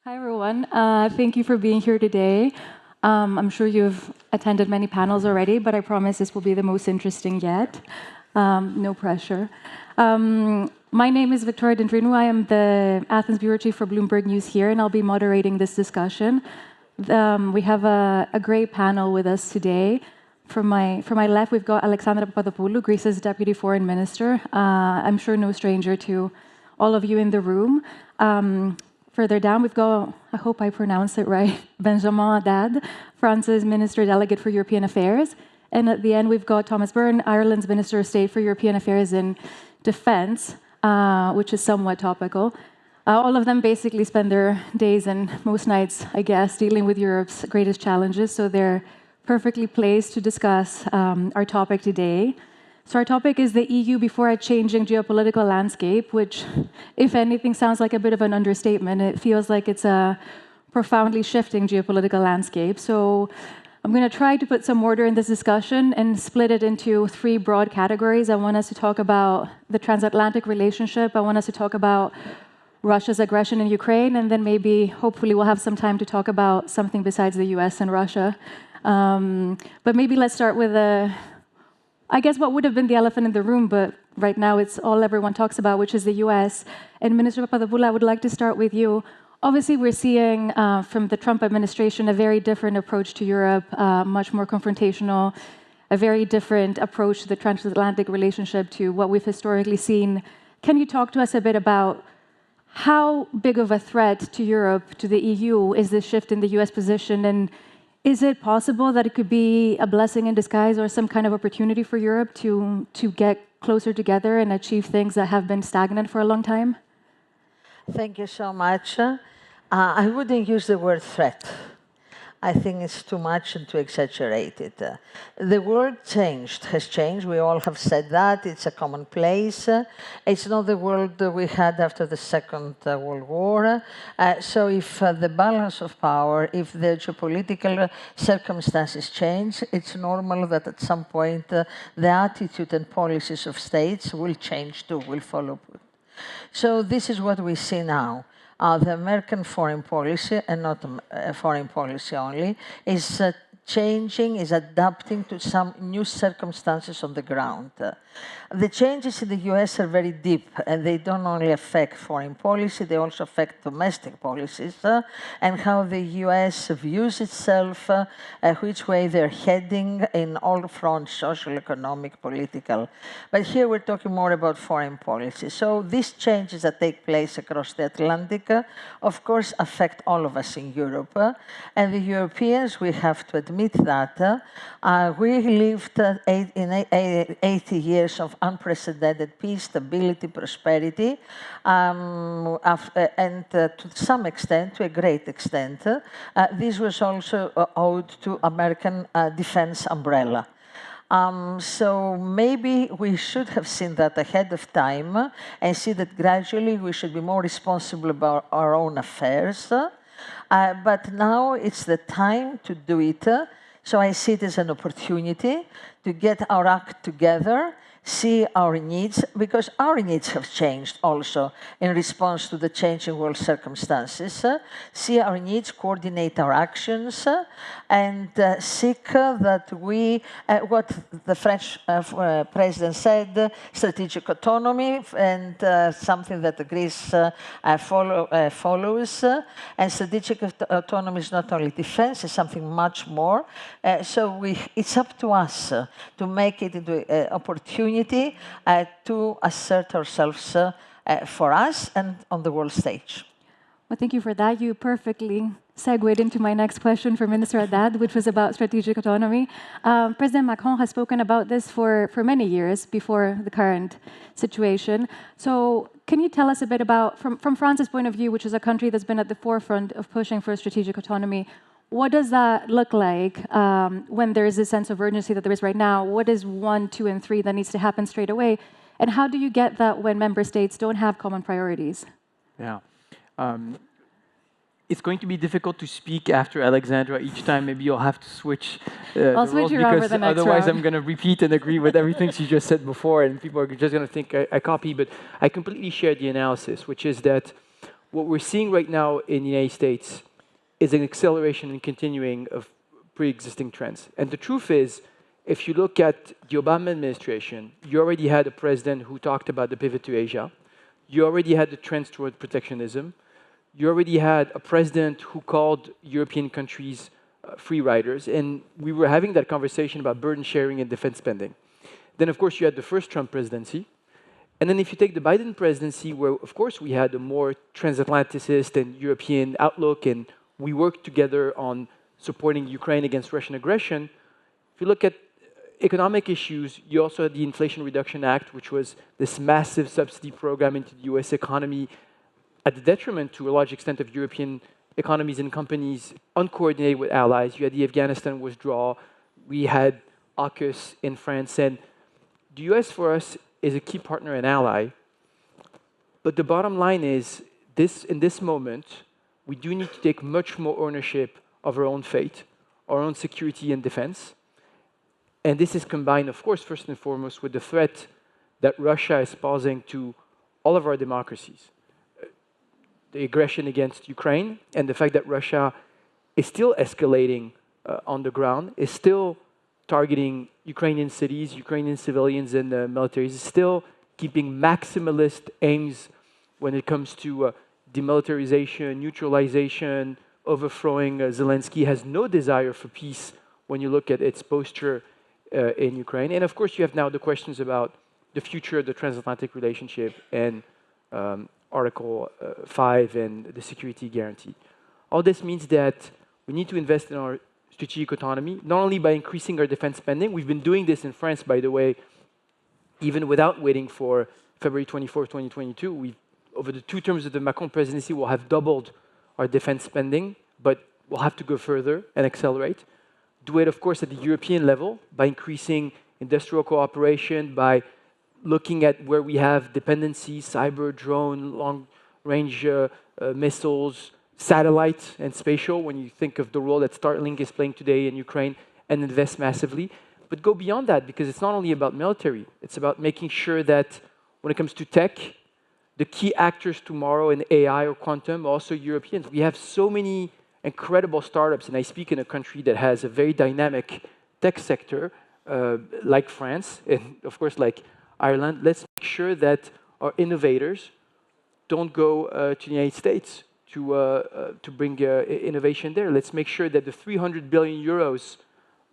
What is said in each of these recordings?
Hi, everyone. Thank you for being here today. I'm sure you've attended many panels already, but I promise this will be the most interesting yet. No pressure. My name is Viktoria Dendrinou. I am the Athens Bureau Chief for Bloomberg News here, and I'll be moderating this discussion. We have a great panel with us today. From my left, we've got Alexandra Papadopoulou, Greece's Deputy Foreign Minister. I'm sure no stranger to all of you in the room. Further down, we've got, I hope I pronounce it right, Benjamin Haddad, France's Minister Delegate for European Affairs. And at the end, we've got Thomas Byrne, Ireland's Minister of State for European Affairs and Defence, which is somewhat topical. All of them basically spend their days and most nights, I guess, dealing with Europe's greatest challenges, so they're perfectly placed to discuss our topic today. So our topic is the EU before a changing geopolitical landscape, which, if anything, sounds like a bit of an understatement. It feels like it's a profoundly shifting geopolitical landscape. So I'm going to try to put some order in this discussion and split it into three broad categories. I want us to talk about the transatlantic relationship. I want us to talk about Russia's aggression in Ukraine, and then maybe, hopefully, we'll have some time to talk about something besides the US and Russia. But maybe let's start with I guess what would have been the elephant in the room, but right now it's all everyone talks about, which is the US. And Minister Papadopoulou, I would like to start with you. Obviously, we're seeing from the Trump administration a very different approach to Europe, much more confrontational, a very different approach to the transatlantic relationship to what we've historically seen. Can you talk to us a bit about how big of a threat to Europe, to the EU, is this shift in the US position? And is it possible that it could be a blessing in disguise or some kind of opportunity for Europe to get closer together and achieve things that have been stagnant for a long time? Thank you so much. I wouldn't use the word threat. I think it's too much and too exaggerated. The world has changed. We all have said that. It's a commonplace. It's not the world we had after the Second World War. So if the balance of power, if the geopolitical circumstances change, it's normal that at some point the attitude and policies of states will change too, will follow. So this is what we see now. The American foreign policy, and not foreign policy only, is changing, is adapting to some new circumstances on the ground. The changes in the US are very deep, and they don't only affect foreign policy, they also affect domestic policies, and how the US views itself, which way they're heading in all fronts, social, economic, political. But here we're talking more about foreign policy. So these changes that take place across the Atlantic, of course, affect all of us in Europe. And the Europeans, we have to admit that, we lived in 80 years of unprecedented peace, stability, prosperity, and to some extent, to a great extent, this was also owed to American defense umbrella. So maybe we should have seen that ahead of time and see that gradually we should be more responsible about our own affairs. But now it's the time to do it. So I see it as an opportunity to get our act together, see our needs, because our needs have changed also in response to the changing world circumstances, see our needs, coordinate our actions, and seek that we, what the French president said, strategic autonomy, and something that Greece follows. And strategic autonomy is not only defense, it's something much more. So it's up to us to make it into an opportunity to assert ourselves for us and on the world stage. Well, thank you for that. You perfectly segued into my next question for Minister Haddad, which was about strategic autonomy. President Macron has spoken about this for many years before the current situation. So can you tell us a bit about, from France's point of view, which is a country that's been at the forefront of pushing for strategic autonomy, what does that look like when there is a sense of urgency that there is right now? What is 1, 2, and 3 that needs to happen straight away? And how do you get that when member states don't have common priorities? Yeah. It's going to be difficult to speak after Alexandra each time. Maybe you'll have to switch I'll the switch roles, you over because the next otherwise round. I'm going to repeat and agree with everything she just said before, and people are just going to think I copy. But I completely share the analysis, which is that what we're seeing right now in the United States is an acceleration and continuing of pre-existing trends. And the truth is, if you look at the Obama administration, you already had a president who talked about the pivot to Asia. You already had the trends toward protectionism. You already had a president who called European countries free riders. And we were having that conversation about burden sharing and defense spending. Then, of course, you had the first Trump presidency. And then if you take the Biden presidency, where, of course, we had a more transatlanticist and European outlook, and we worked together on supporting Ukraine against Russian aggression. If you look at economic issues, you also had the Inflation Reduction Act, which was this massive subsidy program into the US economy at the detriment, to a large extent, of European economies and companies, uncoordinated with allies. You had the Afghanistan withdrawal. We had AUKUS in France. And the US, for us, is a key partner and ally. But the bottom line is, in this moment, we do need to take much more ownership of our own fate, our own security and defense. And this is combined, of course, first and foremost, with the threat that Russia is posing to all of our democracies. The aggression against Ukraine and the fact that Russia is still escalating on the ground, is still targeting Ukrainian cities, Ukrainian civilians and militaries, is still keeping maximalist aims when it comes to demilitarization, neutralization, overthrowing Zelensky, has no desire for peace when you look at its posture in Ukraine. And of course, you have now the questions about the future of the transatlantic relationship and Article 5 and the security guarantee. All this means that we need to invest in our strategic autonomy, not only by increasing our defense spending. We've been doing this in France, by the way, even without waiting for February 24, 2022. Over the 2 terms of the Macron presidency, we'll have doubled our defense spending, but we'll have to go further and accelerate. Do it, of course, at the European level by increasing industrial cooperation, by looking at where we have dependencies, cyber, drone, long-range missiles, satellite, and spatial, when you think of the role that Starlink is playing today in Ukraine, and invest massively. But go beyond that, because it's not only about military. It's about making sure that when it comes to tech, the key actors tomorrow in AI or quantum are also Europeans. We have so many incredible startups, and I speak in a country that has a very dynamic tech sector, like France, and of course like Ireland. Let's make sure that our innovators don't go to the United States to bring innovation there. Let's make sure that the 300 billion euros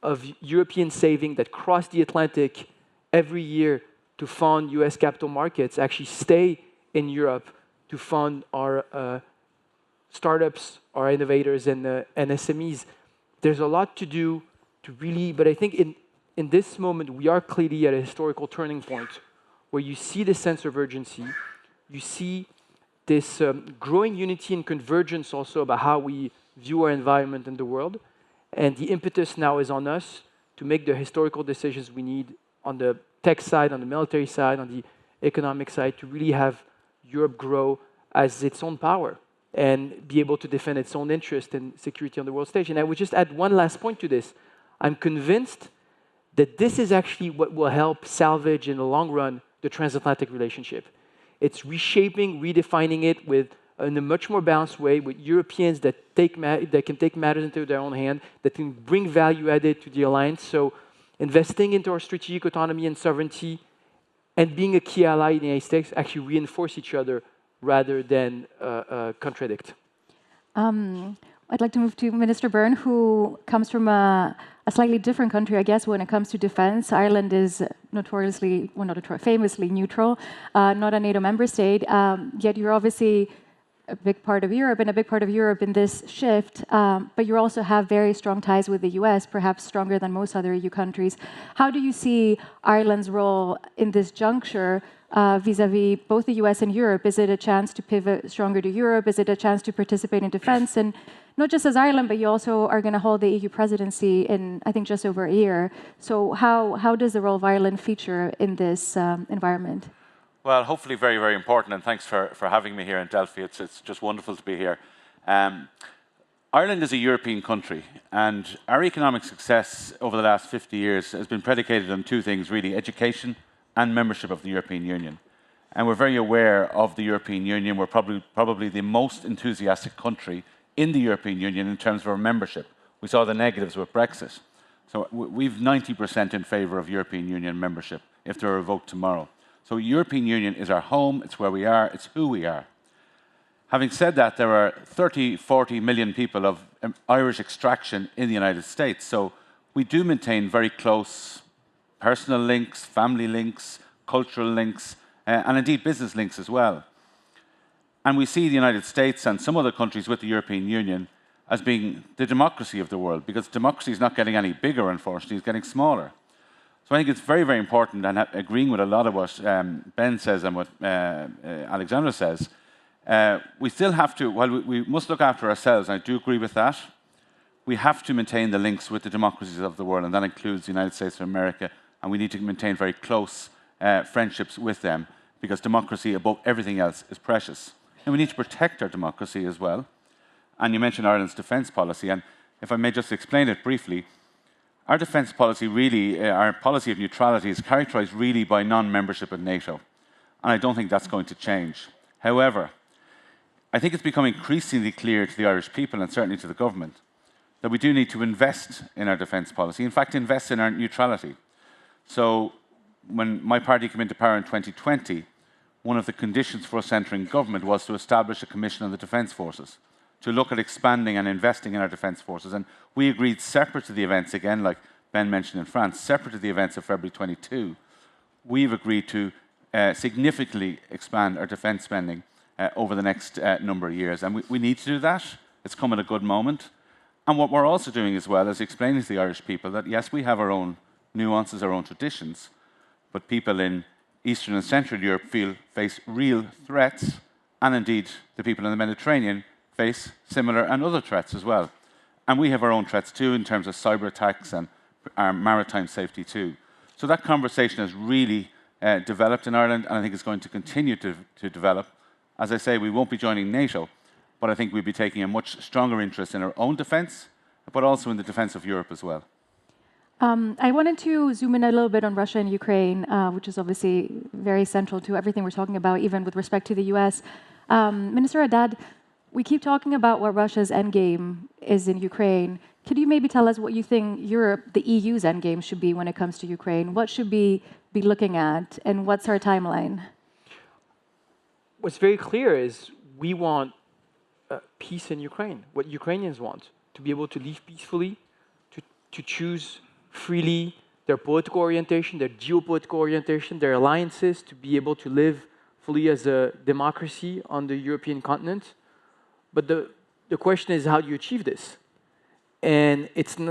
of European saving that cross the Atlantic every year to fund US capital markets actually stay in Europe to fund our startups, our innovators, and SMEs. There's a lot to do to really, but I think in this moment, we are clearly at a historical turning point where you see the sense of urgency, you see this growing unity and convergence also about how we view our environment and the world. And the impetus now is on us to make the historical decisions we need on the tech side, on the military side, on the economic side, to really have Europe grow as its own power and be able to defend its own interest and security on the world stage. And I would just add one last point to this. I'm convinced that this is actually what will help salvage in the long run the transatlantic relationship. It's reshaping, redefining it in a much more balanced way with Europeans that can take matters into their own hand, that can bring value added to the alliance. So investing into our strategic autonomy and sovereignty and being a key ally in the United States actually reinforce each other rather than contradict. I'd like to move to Minister Byrne, who comes from a slightly different country, I guess, when it comes to defense. Ireland is notoriously, well, not famously neutral, not a NATO member state, yet you're obviously a big part of Europe and a big part of Europe in this shift, but you also have very strong ties with the US, perhaps stronger than most other EU countries. How do you see Ireland's role in this juncture vis-a-vis both the US and Europe? Is it a chance to pivot stronger to Europe? Is it a chance to participate in defense? And not just as Ireland, but you also are going to hold the EU presidency in, I think, just over a year. So how does the role of Ireland feature in this environment? Well, hopefully very, very important, and thanks for having me here in Delphi. It's just wonderful to be here. Ireland is a European country, and our economic success over the last 50 years has been predicated on 2 things, really: education and membership of the European Union. and we're very aware of the European Union. We're probably the most enthusiastic country in the European Union in terms of our membership. We saw the negatives with Brexit. So we've 90% in favour of European Union membership if they're revoked tomorrow. So European Union is our home, it's where we are, it's who we are. Having said that, there are 30, 40 million people of Irish extraction in the United States. So we do maintain very close personal links, family links, cultural links, and indeed business links as well. And we see the United States and some other countries with the European Union as being the democracy of the world, because democracy is not getting any bigger, unfortunately, it's getting smaller. So I think it's very, very important, and agreeing with a lot of what Ben says and what Alexandra says, we still have to, while we must look after ourselves, and I do agree with that, we have to maintain the links with the democracies of the world, and that includes the United States of America, and we need to maintain very close friendships with them, because democracy above everything else is precious. And we need to protect our democracy as well. And you mentioned Ireland's defence policy, and if I may just explain it briefly, our defence policy really, our policy of neutrality is characterised really by non-membership of NATO. And I don't think that's going to change. However, I think it's becoming increasingly clear to the Irish people, and certainly to the government, that we do need to invest in our defence policy, in fact invest in our neutrality. So when my party came into power in 2020, one of the conditions for us entering government was to establish a commission on the defence forces, to look at expanding and investing in our defence forces. And we agreed, separate to the events, again, like Ben mentioned in France, separate to the events of February 22, we've agreed to significantly expand our defence spending over the next number of years. And we need to do that. It's come at a good moment. And what we're also doing as well is explaining to the Irish people that, yes, we have our own nuances, our own traditions, but people in Eastern and Central Europe face real threats, and indeed the people in the Mediterranean face similar and other threats as well. And we have our own threats too in terms of cyber attacks and our maritime safety too. So that conversation has really developed in Ireland, and I think it's going to continue to develop. As I say, we won't be joining NATO, but I think we'll be taking a much stronger interest in our own defence, but also in the defence of Europe as well. I wanted to zoom in a little bit on Russia and Ukraine, which is obviously very central to everything we're talking about, even with respect to the US. Minister Haddad, we keep talking about what Russia's endgame is in Ukraine. Could you maybe tell us what you think Europe, the EU's endgame should be when it comes to Ukraine? What should we be looking at, and what's our timeline? What's very clear is we want peace in Ukraine, what Ukrainians want, to be able to live peacefully, to choose freely their political orientation, their geopolitical orientation, their alliances, to be able to live fully as a democracy on the European continent. But the question is, how do you achieve this? And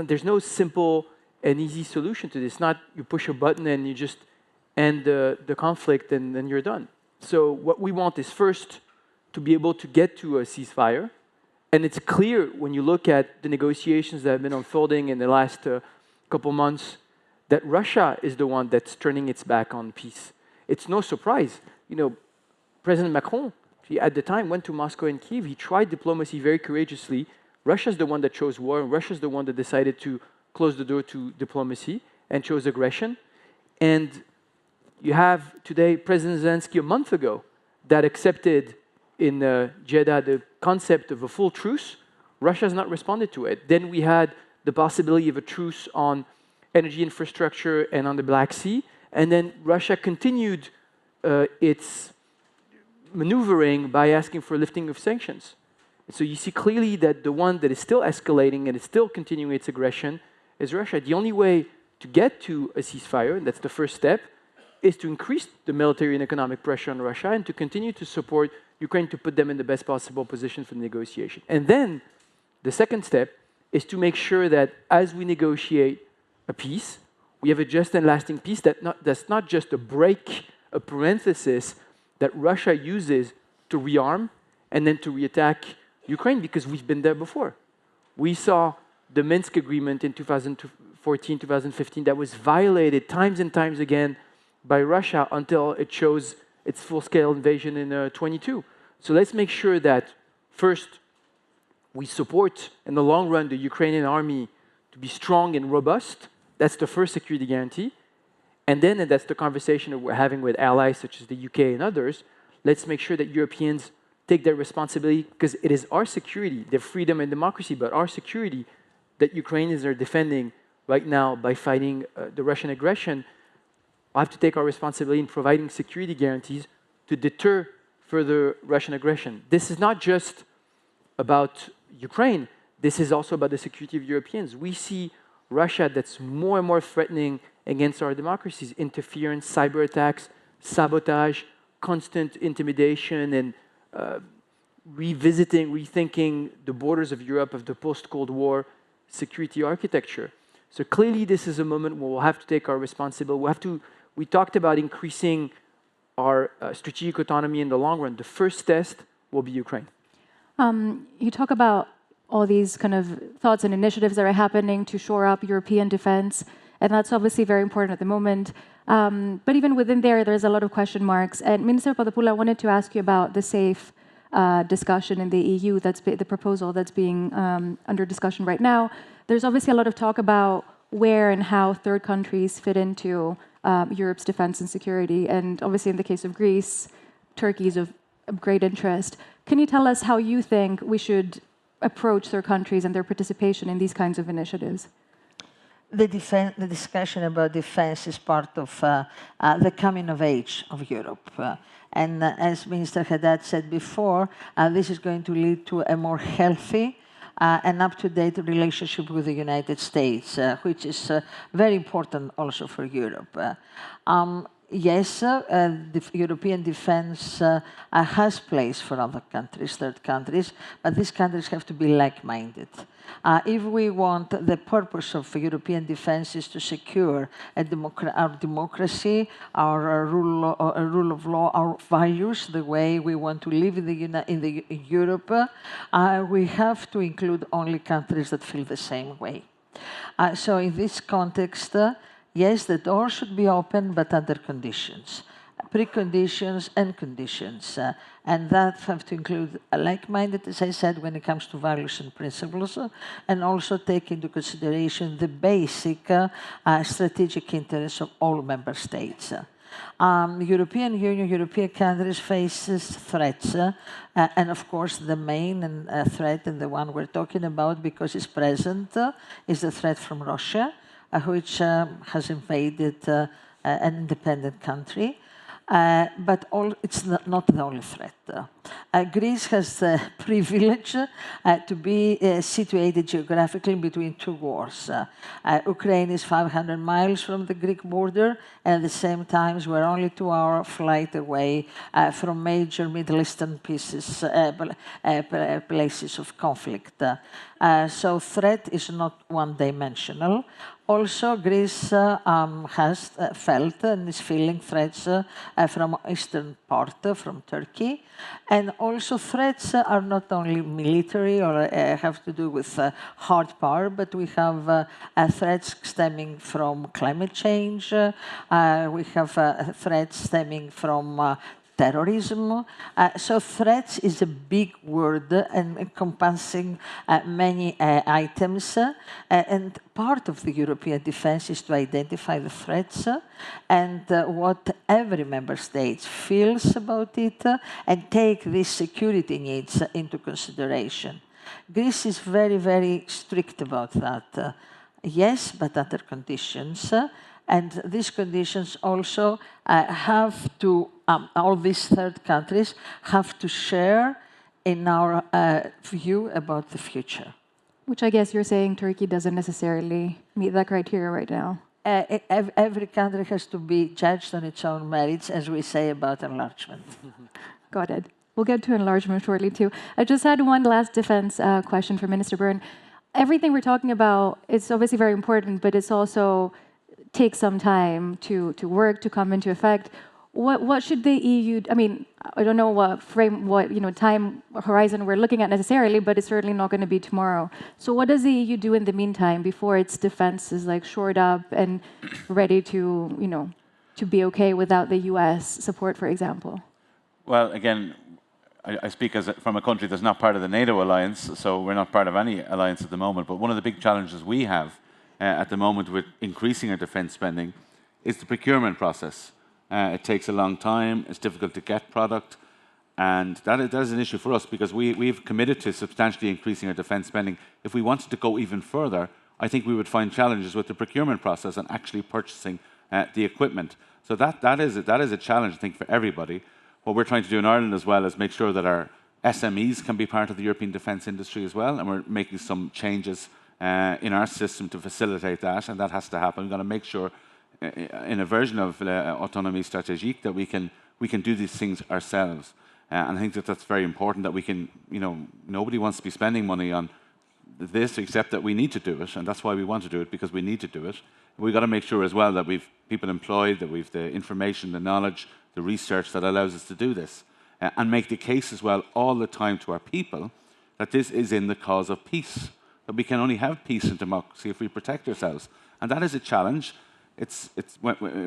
there's no simple and easy solution to this. It's not you push a button and you just end the conflict and then you're done. So what we want is first to be able to get to a ceasefire. And it's clear when you look at the negotiations that have been unfolding in the last couple months that Russia is the one that's turning its back on peace. It's no surprise. You know, President Macron, he at the time went to Moscow and Kyiv. He tried diplomacy very courageously. Russia's the one that chose war, and Russia's the one that decided to close the door to diplomacy and chose aggression. And you have today President Zelensky a month ago that accepted in Jeddah the concept of a full truce. Russia has not responded to it. Then we had the possibility of a truce on energy infrastructure and on the Black Sea. And then Russia continued its maneuvering by asking for lifting of sanctions. So you see clearly that the one that is still escalating and is still continuing its aggression is Russia. The only way to get to a ceasefire, and that's the first step, is to increase the military and economic pressure on Russia and to continue to support Ukraine to put them in the best possible position for the negotiation. And then the second step is to make sure that as we negotiate a peace, we have a just and lasting peace that's not just a break, a parenthesis that Russia uses to rearm and then to reattack Ukraine, because we've been there before. We saw the Minsk agreement in 2014, 2015 that was violated times and times again by Russia until it chose its full-scale invasion in 22. So let's make sure that first we support in the long run the Ukrainian army to be strong and robust. That's the first security guarantee. And then, and that's the conversation that we're having with allies such as the UK and others, let's make sure that Europeans take their responsibility, because it is our security, their freedom and democracy, but our security that Ukrainians are defending right now by fighting the Russian aggression. We have to take our responsibility in providing security guarantees to deter further Russian aggression. This is not just about Ukraine. This is also about the security of Europeans. We see Russia that's more and more threatening against our democracies: interference, cyber attacks, sabotage, constant intimidation, and rethinking the borders of Europe, of the post-Cold War security architecture. So clearly this is a moment where we'll have to take our responsibility. We talked about increasing our strategic autonomy in the long run. The first test will be Ukraine. You talk about all these kind of thoughts and initiatives that are happening to shore up European defense, and that's obviously very important at the moment. But even within there's a lot of question marks. And Minister Papadopoulou, I wanted to ask you about the SAFE discussion in the EU, the proposal that's being under discussion right now. There's obviously a lot of talk about where and how third countries fit into Europe's defense and security. And obviously in the case of Greece, Turkey is of great interest. Can you tell us how you think we should approach third countries and their participation in these kinds of initiatives? The discussion about defense is part of the coming of age of Europe. And as Minister Haddad said before, this is going to lead to a more healthy and up-to-date relationship with the United States, which is very important also for Europe. Yes, the European defense has place for other countries, third countries, but these countries have to be like-minded. If we want, the purpose of European defense is to secure our democracy, our rule of law, our values, the way we want to live in Europe, we have to include only countries that feel the same way. So in this context, yes, the door should be open, but under conditions, preconditions and conditions. And that have to include like-minded, as I said, when it comes to values and principles, and also take into consideration the basic strategic interests of all member states. European Union, European countries faces threats, and of course the main threat, and the one we're talking about because it's present, is the threat from Russia, which has invaded an independent country. But it's not the only threat. Greece has the privilege to be situated geographically between two wars. Ukraine is 500 miles from the Greek border, and at the same time we're only 2-hour flight away from major Middle Eastern places of conflict. So threat is not one-dimensional. Also, Greece has felt and is feeling threats from eastern part, from Turkey. And also threats are not only military or have to do with hard power, but we have threats stemming from climate change. We have threats stemming from terrorism. So threats is a big word and encompassing many items. And part of the European defense is to identify the threats and what every member state feels about it and take these security needs into consideration. Greece is very, very strict about that. Yes, but under conditions. And these conditions also have to, all these third countries have to share in our view about the future. Which I guess you're saying Turkey doesn't necessarily meet that criteria right now. Every country has to be judged on its own merits, as we say about enlargement. Got it. We'll get to enlargement shortly, too. I just had one last defense question for Minister Byrne. Everything we're talking about is obviously very important, but it's also takes some time to work, to come into effect. What should the EU, I mean, I don't know what time horizon we're looking at necessarily, but it's certainly not going to be tomorrow. So what does the EU do in the meantime before its defense is like shored up and ready to, to be okay without the US support, for example? Well, again, I speak from a country that's not part of the NATO alliance, so we're not part of any alliance at the moment. But one of the big challenges we have at the moment with increasing our defence spending is the procurement process. It takes a long time, it's difficult to get product, and that is an issue for us because we've committed to substantially increasing our defence spending. If we wanted to go even further, I think we would find challenges with the procurement process and actually purchasing the equipment. So that is a challenge, I think, for everybody. What we're trying to do in Ireland as well is make sure that our SMEs can be part of the European defence industry as well, and we're making some changes in our system to facilitate that, and that has to happen. We've got to make sure in a version of autonomy stratégique that we can do these things ourselves. And I think that that's very important that we can, nobody wants to be spending money on this except that we need to do it, and that's why we want to do it, because we need to do it. We've got to make sure as well that we've people employed, that we've the information, the knowledge, the research that allows us to do this, and make the case as well all the time to our people that this is in the cause of peace, that we can only have peace and democracy if we protect ourselves. And that is a challenge. It's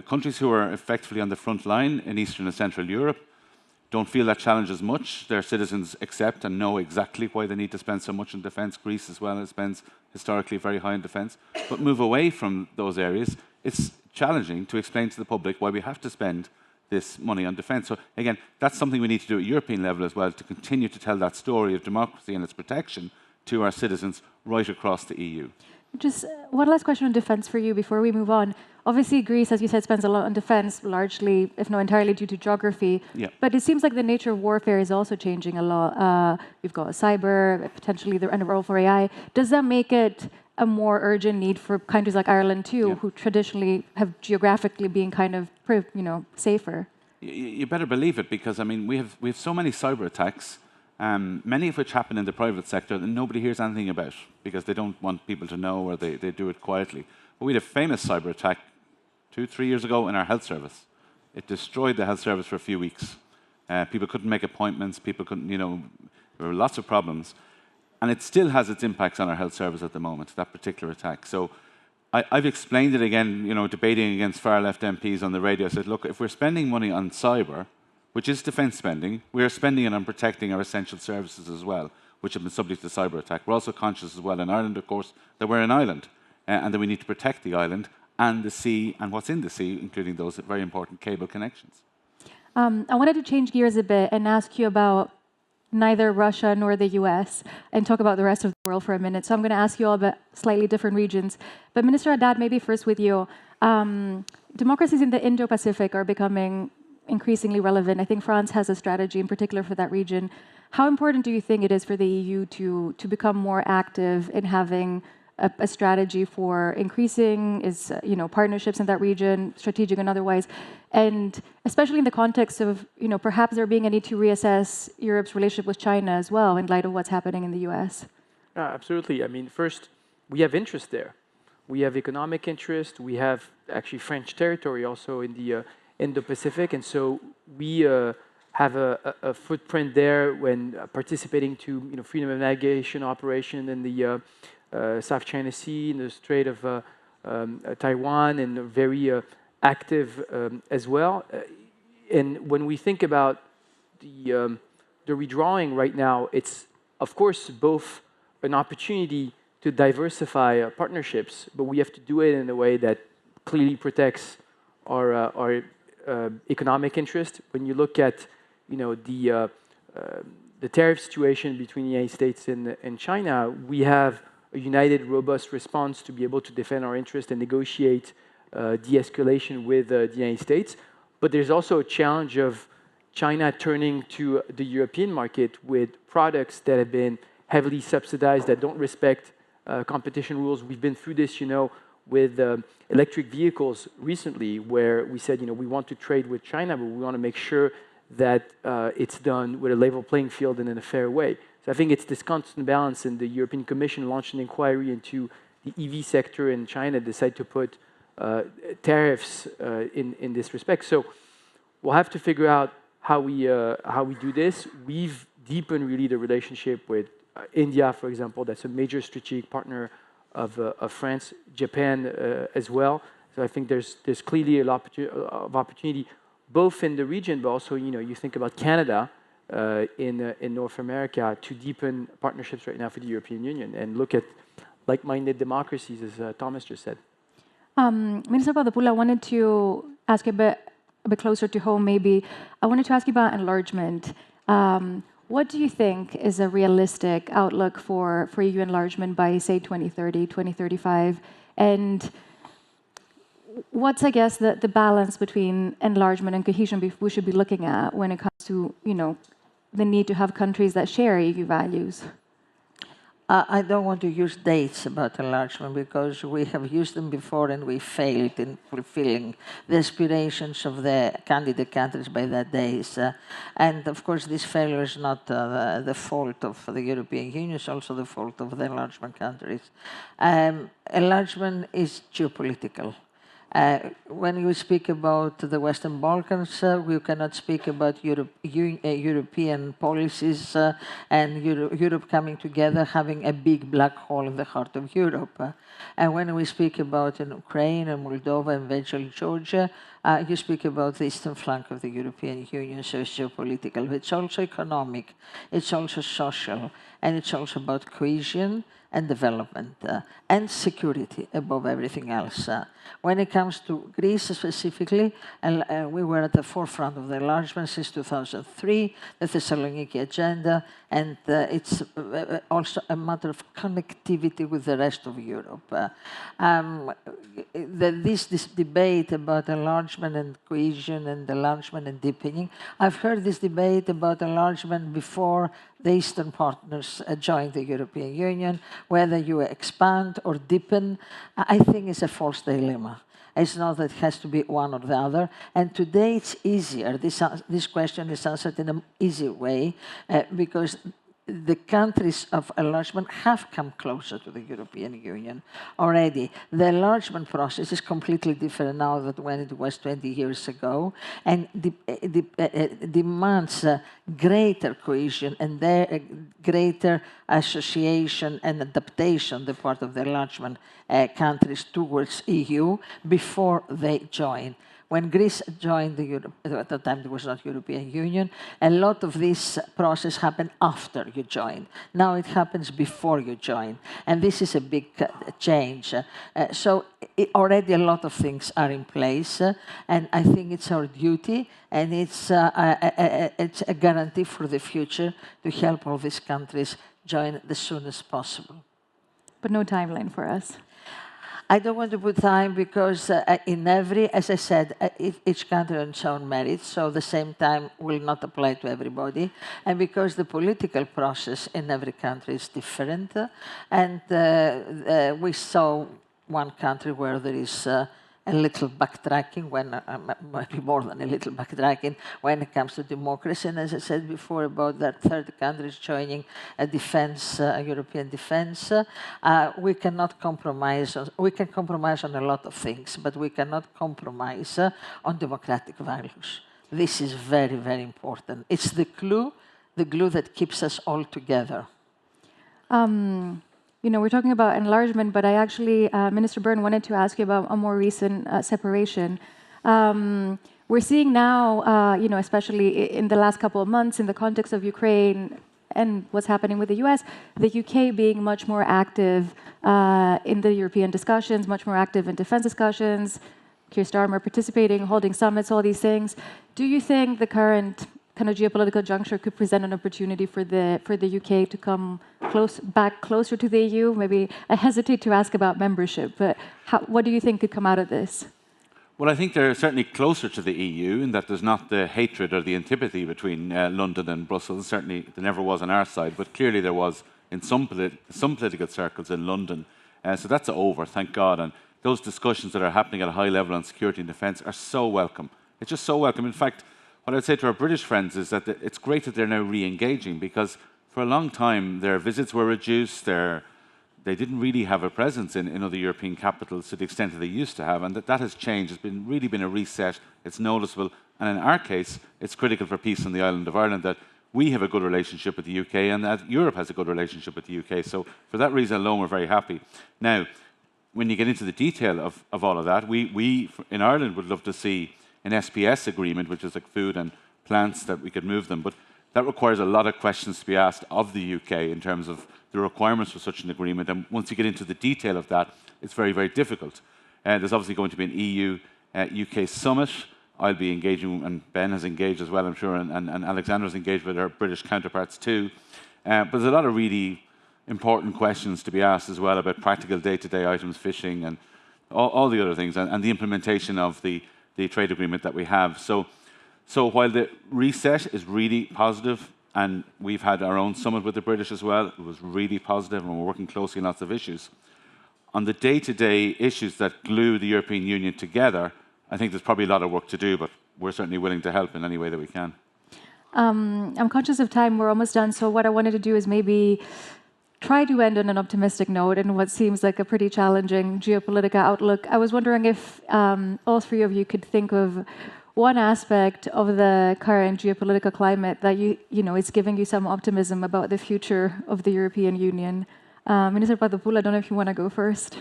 countries who are effectively on the front line in Eastern and Central Europe don't feel that challenge as much. Their citizens accept and know exactly why they need to spend so much on defence. Greece as well spends historically very high in defence. But move away from those areas, it's challenging to explain to the public why we have to spend this money on defence. So again, that's something we need to do at European level as well, to continue to tell that story of democracy and its protection to our citizens right across the EU. Just one last question on defense for you before we move on. Obviously, Greece, as you said, spends a lot on defense, largely, if not entirely, due to geography. Yeah. But it seems like the nature of warfare is also changing a lot. You've got cyber, potentially the role for AI. Does that make it a more urgent need for countries like Ireland too, who traditionally have geographically been kind of, safer? You better believe it, because I mean we have so many cyber attacks. Many of which happen in the private sector that nobody hears anything about because they don't want people to know, or they do it quietly. But we had a famous cyber attack 2-3 years ago in our health service. It destroyed the health service for a few weeks. People couldn't make appointments, people couldn't, there were lots of problems. And it still has its impacts on our health service at the moment, that particular attack. So I've explained it again, debating against far-left MPs on the radio. I said, look, if we're spending money on cyber, which is defence spending, we are spending it on protecting our essential services as well, which have been subject to cyber attack. We're also conscious as well in Ireland, of course, that we're an island and that we need to protect the island and the sea and what's in the sea, including those very important cable connections. I wanted to change gears a bit and ask you about neither Russia nor the US and talk about the rest of the world for a minute. So I'm going to ask you all about slightly different regions. But Minister Haddad, maybe first with you. Democracies in the Indo-Pacific are becoming increasingly relevant. I think France has a strategy in particular for that region. How important do you think it is for the EU to become more active in having a strategy for increasing its partnerships in that region, strategic and otherwise, and especially in the context of perhaps there being a need to reassess Europe's relationship with China as well in light of what's happening in the US? Absolutely. I mean, first, we have interest there. We have economic interest. We have actually French territory also in the Indo-Pacific, and so we have a footprint there when participating to freedom of navigation operation in the South China Sea, in the Strait of Taiwan, and very active as well. And when we think about the redrawing right now, it's of course both an opportunity to diversify our partnerships, but we have to do it in a way that clearly protects our economic interest. When you look at the tariff situation between the United States and China, we have a united, robust response to be able to defend our interest and negotiate de-escalation with the United States. But there's also a challenge of China turning to the European market with products that have been heavily subsidized, that don't respect competition rules. We've been through this, with electric vehicles recently, where we said, we want to trade with China, but we want to make sure that it's done with a level playing field and in a fair way. So I think it's this constant balance, and the European Commission launched an inquiry into the EV sector in China, decided to put tariffs in this respect. So we'll have to figure out how we do this. We've deepened really the relationship with India, for example. That's a major strategic partner of France, Japan as well. So I think there's clearly a lot of opportunity, both in the region, but also you think about Canada in North America, to deepen partnerships right now for the European Union and look at like-minded democracies, as Thomas just said. Minister Papadopoulou, I wanted to ask you a bit closer to home, maybe. I wanted to ask you about enlargement. What do you think is a realistic outlook for EU enlargement by, say, 2030, 2035? And what's, I guess, the balance between enlargement and cohesion we should be looking at when it comes to, the need to have countries that share EU values? I don't want to use dates about enlargement because we have used them before and we failed in fulfilling the aspirations of the candidate countries by that days. And of course, this failure is not the fault of the European Union, it's also the fault of the enlargement countries. Enlargement is geopolitical. When we speak about the Western Balkans, we cannot speak about European policies and Europe coming together, having a big black hole in the heart of Europe. And when we speak about Ukraine and Moldova and eventually Georgia, you speak about the eastern flank of the European Union, so it's geopolitical. But it's also economic, it's also social, and it's also about cohesion and development and security above everything else. When it comes to Greece specifically, we were at the forefront of the enlargement since 2003, the Thessaloniki agenda, and it's also a matter of connectivity with the rest of Europe. This debate about enlargement and cohesion and enlargement and deepening, I've heard this debate about enlargement before the Eastern partners joined the European Union, whether you expand or deepen, I think is a false dilemma. It's not that it has to be one or the other. And today it's easier. This question is answered in an easy way because the countries of enlargement have come closer to the European Union already. The enlargement process is completely different now than when it was 20 years ago, and demands greater cohesion and greater association and adaptation on the part of the enlargement countries towards EU before they join. When Greece joined the Europe, at the time it was not European Union, a lot of this process happened after you join. Now it happens before you join. And this is a big change. So already a lot of things are in place. And I think it's our duty and it's a guarantee for the future to help all these countries join as soon as possible. But no timeline for us. I don't want to put time because as I said, each country on its own merits, so the same time will not apply to everybody. And because the political process in every country is different, and we saw one country where there is a little backtracking, maybe more than a little backtracking, when it comes to democracy. And as I said before about that third countries joining a defense, a European defense, we cannot compromise. We can compromise on a lot of things, but we cannot compromise on democratic values. This is very, very important. It's the glue that keeps us all together. We're talking about enlargement, but I actually, Minister Byrne, wanted to ask you about a more recent separation. We're seeing now, especially in the last couple of months, in the context of Ukraine and what's happening with the US, the UK being much more active in the European discussions, much more active in defense discussions, Keir Starmer participating, holding summits, all these things. Do you think the current kind of geopolitical juncture could present an opportunity for the UK to come back closer to the EU? Maybe I hesitate to ask about membership, but what do you think could come out of this? Well, I think they're certainly closer to the EU in that there's not the hatred or the antipathy between London and Brussels. Certainly there never was on our side, but clearly there was in some political circles in London. So that's over, thank God. And those discussions that are happening at a high level on security and defence are so welcome. It's just so welcome. In fact, what I'd say to our British friends is that it's great that they're now re-engaging because for a long time their visits were reduced, they didn't really have a presence in other European capitals to the extent that they used to have, and that has changed. It's really been a reset, it's noticeable, and in our case, it's critical for peace on the island of Ireland that we have a good relationship with the UK and that Europe has a good relationship with the UK. So for that reason alone, we're very happy. Now, when you get into the detail of all of that, we in Ireland would love to see an SPS agreement, which is like food and plants, that we could move them. But that requires a lot of questions to be asked of the UK in terms of the requirements for such an agreement. And once you get into the detail of that, it's very, very difficult. There's obviously going to be an EU-UK summit. I'll be engaging, and Ben has engaged as well, I'm sure, and Alexandra's engaged with her British counterparts too. But there's a lot of really important questions to be asked as well about practical day-to-day items, fishing, and all the other things, and the implementation of the trade agreement that we have. So while the reset is really positive, and we've had our own summit with the British as well, it was really positive, and we're working closely on lots of issues. On the day-to-day issues that glue the European Union together, I think there's probably a lot of work to do, but we're certainly willing to help in any way that we can. I'm conscious of time. We're almost done. So what I wanted to do is maybe try to end on an optimistic note in what seems like a pretty challenging geopolitical outlook. I was wondering if all three of you could think of one aspect of the current geopolitical climate that you know is giving you some optimism about the future of the European Union. Minister Papadopoulou, I don't know if you want to go first.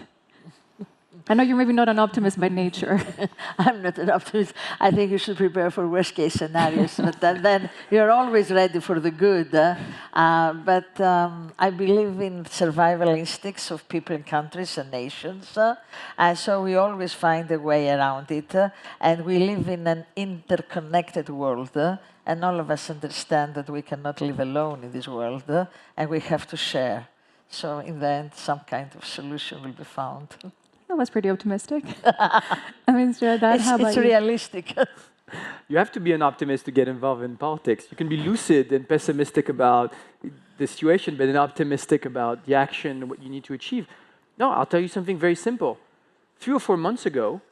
I know you're maybe not an optimist by nature. I'm not an optimist. I think you should prepare for worst-case scenarios, but then you're always ready for the good. But I believe in survival instincts of people and countries and nations, and so we always find a way around it. And we live in an interconnected world, and all of us understand that we cannot live alone in this world, and we have to share. So in the end, some kind of solution will be found. That was pretty optimistic. I mean, Haddad, how about it's you? realistic. You have to be an optimist to get involved in politics. You can be lucid and pessimistic about the situation, but then optimistic about the action and what you need to achieve. No, I'll tell you something very simple. 3 or 4 months ago,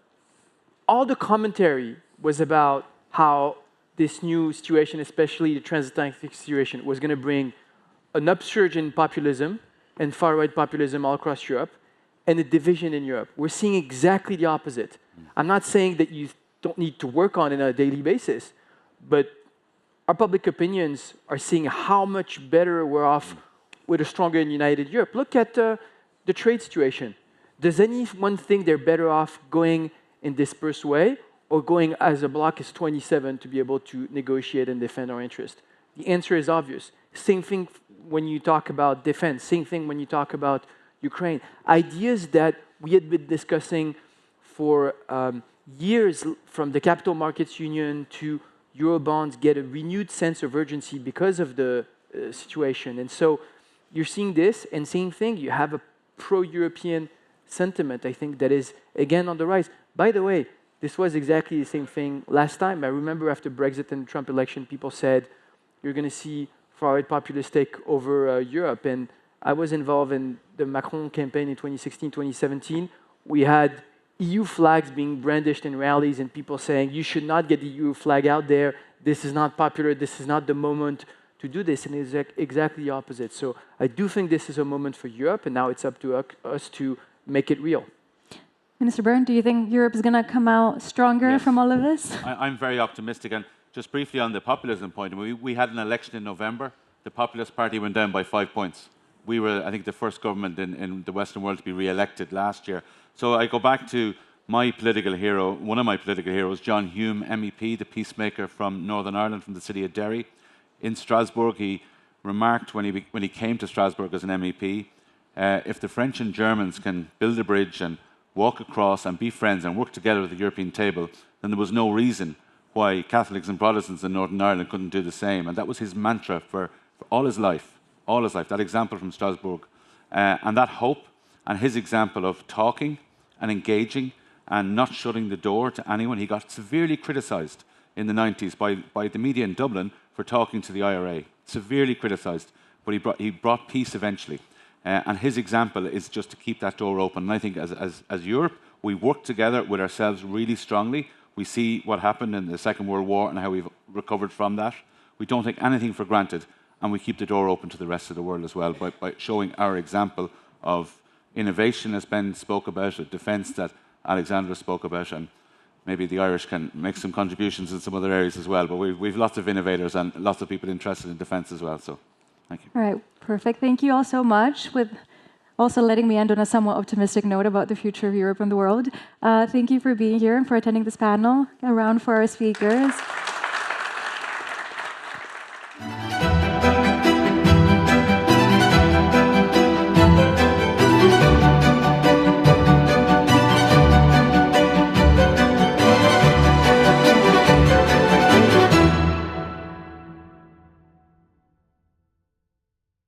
all the commentary was about how this new situation, especially the transatlantic situation, was going to bring an upsurge in populism and far-right populism all across Europe, and a division in Europe. We're seeing exactly the opposite. I'm not saying that you don't need to work on it on a daily basis, but our public opinions are seeing how much better we're off with a stronger and united Europe. Look at the trade situation. Does anyone think they're better off going in dispersed way or going as a bloc as 27 to be able to negotiate and defend our interest? The answer is obvious. Same thing when you talk about defense, same thing when you talk about Ukraine. Ideas that we had been discussing for years, from the Capital Markets Union to Eurobonds, get a renewed sense of urgency because of the situation. And so you're seeing this, and same thing, you have a pro-European sentiment, I think, that is, again, on the rise. By the way, this was exactly the same thing last time. I remember after Brexit and the Trump election, people said, you're going to see far-right populists take over Europe. And I was involved in the Macron campaign in 2016, 2017. We had EU flags being brandished in rallies and people saying, you should not get the EU flag out there. This is not popular. This is not the moment to do this. And it's exactly the opposite. So I do think this is a moment for Europe, and now it's up to us to make it real. Minister Byrne, do you think Europe is going to come out stronger from all of this? I'm very optimistic. And just briefly on the populism point, we had an election in November. The Populist Party went down by 5 points. We were, I think, the first government in the Western world to be re-elected last year. So I go back to my political hero, one of my political heroes, John Hume, MEP, the peacemaker from Northern Ireland, from the city of Derry. In Strasbourg, he remarked when he came to Strasbourg as an MEP, if the French and Germans can build a bridge and walk across and be friends and work together at the European table, then there was no reason why Catholics and Protestants in Northern Ireland couldn't do the same. And that was his mantra for all his life. All his life, that example from Strasbourg. And that hope and his example of talking and engaging and not shutting the door to anyone. He got severely criticised in the 90s by the media in Dublin for talking to the IRA. Severely criticised, but he brought peace eventually. And his example is just to keep that door open. And I think as Europe, we work together with ourselves really strongly. We see what happened in the Second World War and how we've recovered from that. We don't take anything for granted. And we keep the door open to the rest of the world as well by showing our example of innovation, as Ben spoke about, defence that Alexandra spoke about, and maybe the Irish can make some contributions in some other areas as well. But we've lots of innovators and lots of people interested in defence as well. So, thank you. All right, perfect. Thank you all so much, with also letting me end on a somewhat optimistic note about the future of Europe and the world. Thank you for being here and for attending this panel. A round for our speakers.